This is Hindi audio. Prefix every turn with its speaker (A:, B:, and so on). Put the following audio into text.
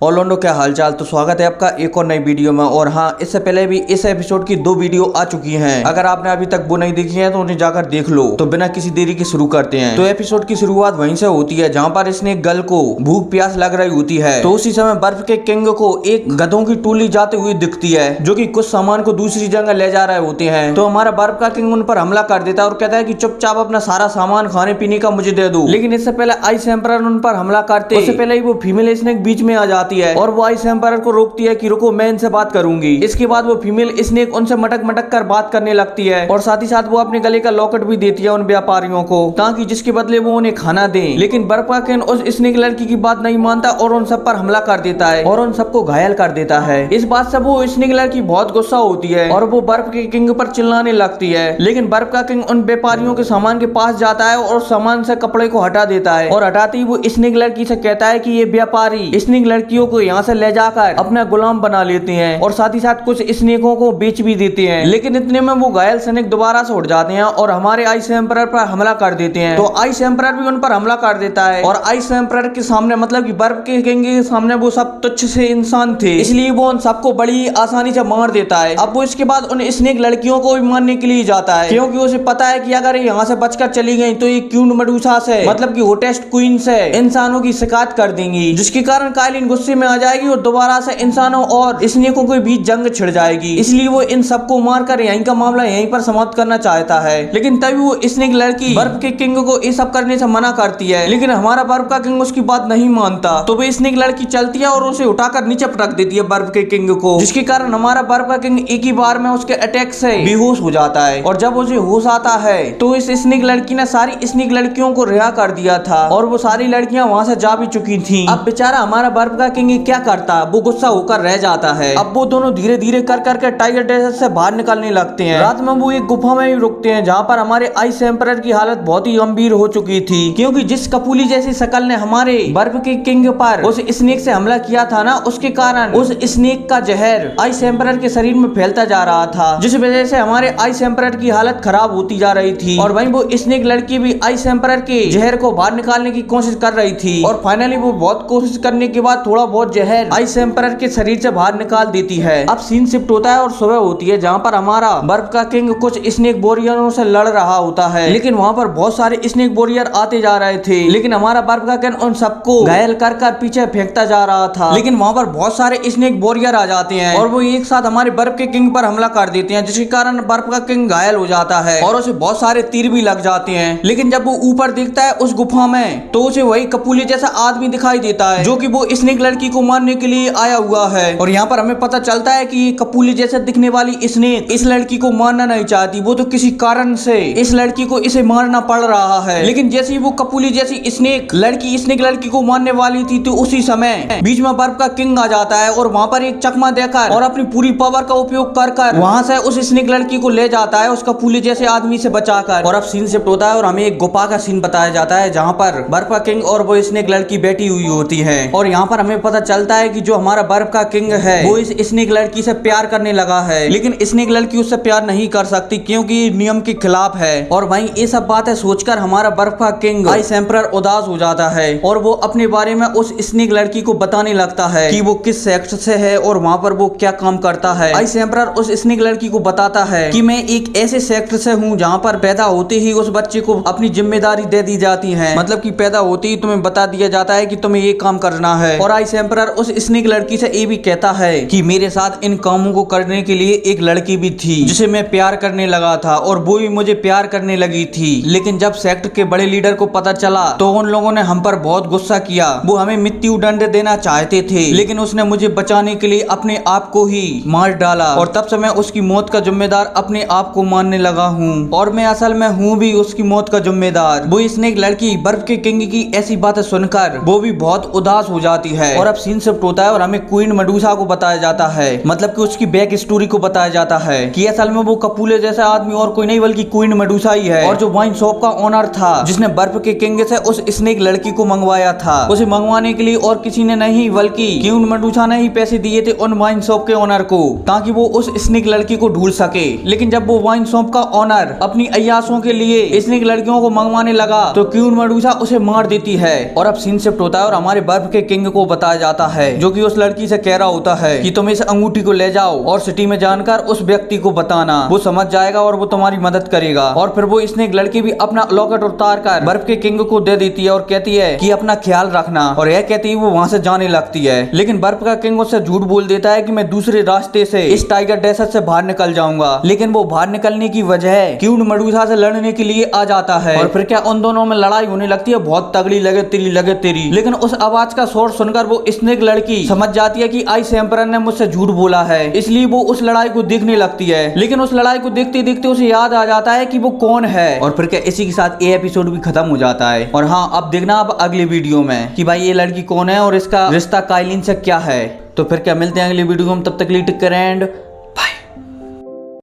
A: ऑलोंडो क्या हालचाल। तो स्वागत है आपका एक और नई वीडियो में। और हाँ, इससे पहले भी इस एपिसोड की 2 वीडियो आ चुकी हैं। अगर आपने अभी तक वो नहीं देखी है तो उन्हें जाकर देख लो। तो बिना किसी देरी के शुरू करते हैं। तो एपिसोड की शुरुआत वहीं से होती है जहाँ पर इसने एक गर्ल को भूख प्यास लग रही होती है। तो उसी समय बर्फ के किंग को एक गधों की टोली जाते हुए दिखती है जो कि कुछ सामान को दूसरी जगह ले जा रहे होते हैं। तो हमारा बर्फ का किंग उन पर हमला कर देता है और कहता है कि चुपचाप अपना सारा सामान खाने पीने का मुझे दे दो। लेकिन इससे पहले आइस एम्परर उन पर हमला करते उससे पहले ही वो फीमेल स्नेक बीच में आ जाती है और वो आइस एम्परर को रोकती है कि रुको, मैं इनसे बात करूंगी। इसके बाद वो फीमेल स्नेक उनसे मटक मटक कर बात करने लगती है और साथ ही साथ वो अपने गले का लॉकेट भी देती है उन व्यापारियों को, ताकि जिसके बदले वो उन्हें खाना दें। लेकिन बर्फ का किंग उस स्नेक लड़की की बात नहीं मानता और उन सब पर हमला कर देता है और उन सबको घायल कर देता है। इस बात से वो स्नेक लड़की बहुत गुस्सा होती है और वो बर्फ के किंग पर चिल्लाने लगती है। लेकिन बर्फ का किंग उन व्यापारियों के सामान के पास जाता है और सामान से कपड़े को हटा देता है और हटाते ही वो स्नेक लड़की से कहता है कि ये व्यापारी स्नेक लड़कियों को यहाँ से ले जाकर अपना गुलाम बना लेते हैं और साथ ही साथ कुछ स्नेकों को बेच भी देते हैं। लेकिन इतने में वो घायल सैनिक दोबारा से उठ जाते हैं और हमारे आइस एम्परर पर हमला कर देते हैं। तो आइस एम्परर भी उन पर हमला कर देता है और आइस एम्परर के सामने, मतलब कि बर्फ के किंग के सामने, वो सब तुच्छ से इंसान थे, इसलिए वो उन सबको बड़ी आसानी से मार देता है। अब वो इसके बाद उन स्नेक लड़कियों को भी मारने के लिए जाता है क्योंकि उसे पता है कि अगर यहाँ से बचकर चली गई तो ये क्यून मेडुसा से, मतलब कि होटेस्ट क्वीन से इंसानों की शिकायत कर देंगी, जिसके कारण काइलिन गुस्से में आ जाएगी और दोबारा से इंसानों और स्नेकों के बीच जंग छिड़ जाएगी। इसलिए वो इन सबको मारकर यहीं का मामला यहीं पर समाप्त करना चाहता है। लेकिन तभी वो स्नेक लड़की बर्फ के किंग को ये सब करने से मना करती है, लेकिन हमारा बर्फ का किंग उसकी बात नहीं मानता। तो वो स्नेक लड़की चलती है और उसे उठाकर नीचे पटक देती है बर्फ के किंग को, जिसके कारण हमारा बर्फ का किंग एक ही बार में उसके अटैक से बेहोश हो जाता है। और जब उसे होश आता है तो इस स्नेक लड़की ने सारी स्नेक लड़कियों को रिहा कर दिया था और वो सारी लड़कियां वहां से जा भी चुकी थी। अब बेचारा हमारा बर्फ का किंग क्या करता, वो गुस्सा होकर रह जाता है। अब वो दोनों धीरे धीरे कर करके टाइगर डेजर्ट से बाहर निकलने लगते हैं। रात में वो एक गुफा में ही रुकते हैं जहाँ पर हमारे आइस एम्परर की हालत बहुत ही गंभीर हो चुकी थी, क्योंकि जिस कपूली जैसी शकल ने हमारे बर्फ के किंग पर उस स्नेक से हमला किया था ना, उसके कारण उस स्नेक का जहर आइस एम्परर के शरीर में फैलता जा रहा था, जिस वजह से हमारे आइस एम्परर की हालत खराब होती जा रही थी। और वहीं वो स्नेक लड़की भी आइस एम्परर के जहर को बाहर निकालने की कोशिश कर रही थी और फाइनली वो बहुत कोशिश करने के बाद थोड़ा बहुत जहर आइस एम्परर के शरीर से बाहर निकाल देती है। अब सीन शिफ्ट होता है और सुबह होती है जहाँ पर हमारा बर्फ का किंग कुछ स्नेक वॉरियरों से लड़ रहा होता है। लेकिन वहाँ पर बहुत सारे स्नेक वॉरियर आते जा रहे थे, लेकिन हमारा बर्फ का किंग उन सबको घायल कर कर पीछे फेंकता जा रहा था। लेकिन वहाँ पर बहुत सारे स्नेक वॉरियर आ जाते हैं और वो एक साथ हमारे बर्फ के किंग पर हमला कर देते हैं, जिसके कारण बर्फ का किंग घायल हो जाता है और उसे बहुत सारे तीर भी लग जाते हैं। लेकिन जब वो ऊपर देखता है उस गुफा में तो उसे वही कपूली जैसा आदमी दिखाई देता है जो कि वो स्नेक लड़की को मारने के लिए आया हुआ है। और यहाँ पर हमें पता चलता है कि कपूली जैसे दिखने वाली स्नेक इस लड़की को मारना नहीं चाहती, वो तो किसी कारण से इस लड़की को इसे मारना पड़ रहा है। लेकिन जैसे ही वो कपूली जैसी स्नेक लड़की को मारने वाली थी तो उसी समय बीच में बर्फ का किंग आ जाता है और वहाँ पर एक चकमा देकर और अपनी पूरी पावर का उपयोग कर वहाँ से उस स्नेक लड़की को ले जाता है, उस कपूली जैसे आदमी से बचाकर। और अब सीन शिफ्ट होता है और हमें एक गुफा का सीन बताया जाता है जहाँ पर बर्फ का किंग और वो स्नेक लड़की बैठी हुई होती है। और यहाँ पर हमें पता चलता है कि जो हमारा बर्फ का किंग है वो इस स्नेक लड़की से प्यार करने लगा है, लेकिन स्नेक लड़की उससे प्यार नहीं कर सकती क्योंकि नियम के खिलाफ है। और वहीं ये सब बातें सोचकर हमारा बर्फ का किंग आइस एम्परर उदास हो जाता है और वो अपने बारे में उस स्नेक लड़की को बताने लगता है कि वो किस सेक्ट से है और वहाँ पर वो क्या काम करता है। आइस एम्परर उस स्नेक लड़की को बताता है कि मैं एक ऐसे सेक्ट से हूँ जहाँ पर पैदा होते ही उस बच्चे को अपनी जिम्मेदारी दे दी जाती है, मतलब कि पैदा होते ही तुम्हें बता दिया जाता है कि तुम्हें ये काम करना है। और आइस एम्परर उस स्नेक लड़की से ये भी कहता है कि मेरे साथ इन कामों को करने के लिए एक लड़की भी थी जिसे मैं प्यार करने लगा था और वो भी मुझे प्यार करने लगी थी। लेकिन जब सेक्ट के बड़े लीडर को पता चला तो उन लोगों ने हम पर बहुत गुस्सा किया, वो हमें मृत्यु दंड देना चाहते थे, लेकिन उसने मुझे बचाने के लिए अपने आप को ही मार डाला और तब से मैं उसकी मौत का जिम्मेदार अपने आप को मानने लगा हूँ और मैं असल में हूँ भी उसकी मौत का जिम्मेदार। वो स्नेक लड़की बर्फ के किंग की ऐसी बातें सुनकर वो भी बहुत उदास हो जाती है। और अब सीन शिफ्ट होता है और हमें क्वीन मेडुसा को बताया जाता है, मतलब कि उसकी बैक स्टोरी को बताया जाता है कि असल में वो कपूले जैसा आदमी और कोई नहीं बल्कि क्वीन मेडुसा ही है। और जो वाइन शॉप का ओनर था जिसने बर्फ के किंग से उस स्नेक लड़की को मंगवाया था, उसे मंगवाने के लिए और किसी ने नहीं बल्कि क्वीन मेडुसा ने ही पैसे दिए थे उन वाइन शॉप के ओनर को, ताकि वो उस स्नेक लड़की को ढूंढ सके। लेकिन जब वो वाइन शॉप का ओनर अपनी अय्याशों के लिए स्नेक लड़कियों को मंगवाने लगा तो क्वीन मेडुसा उसे मार देती है। और अब सीन शिफ्ट होता है और हमारे बर्फ के किंग को बताया बताया जाता है, जो कि उस लड़की से कह रहा होता है कि तुम इस अंगूठी को ले जाओ और सिटी में जानकर उस व्यक्ति को बताना, वो समझ जाएगा और वो तुम्हारी मदद करेगा। और फिर वो स्नेक लड़की भी अपना लॉकेट उतार कर बर्फ के किंग को दे देती है और कहती है कि अपना ख्याल रखना, और यह कहती है वो वहां से जाने लगती है। लेकिन बर्फ का किंग उससे झूठ बोल देता है कि मैं दूसरे रास्ते से इस टाइगर डेजर्ट से बाहर निकल जाऊंगा। लेकिन वो बाहर निकलने की वजह क्यूट मेडूसा से लड़ने के लिए आ जाता है, और फिर क्या उन दोनों में लड़ाई होने लगती है, बहुत तगड़ी लगे तेरी। लेकिन उस आवाज का शोर सुनकर वो स्नेक लड़की समझ जाती है कि आइस एम्परर ने मुझसे झूठ बोला है, इसलिए वो उस लड़ाई को देखने लगती है। लेकिन उस लड़ाई को देखते देखते उसे याद आ जाता है कि वो कौन है, और फिर क्या इसी के साथ ये एपिसोड भी खत्म हो जाता है। और हाँ, अब देखना अब अगले वीडियो में कि भाई ये लड़की कौन है और इसका रिश्ता काइलिन से क्या है। तो फिर क्या मिलते हैं अगली वीडियो में, तब तक के लिए टेक केयर एंड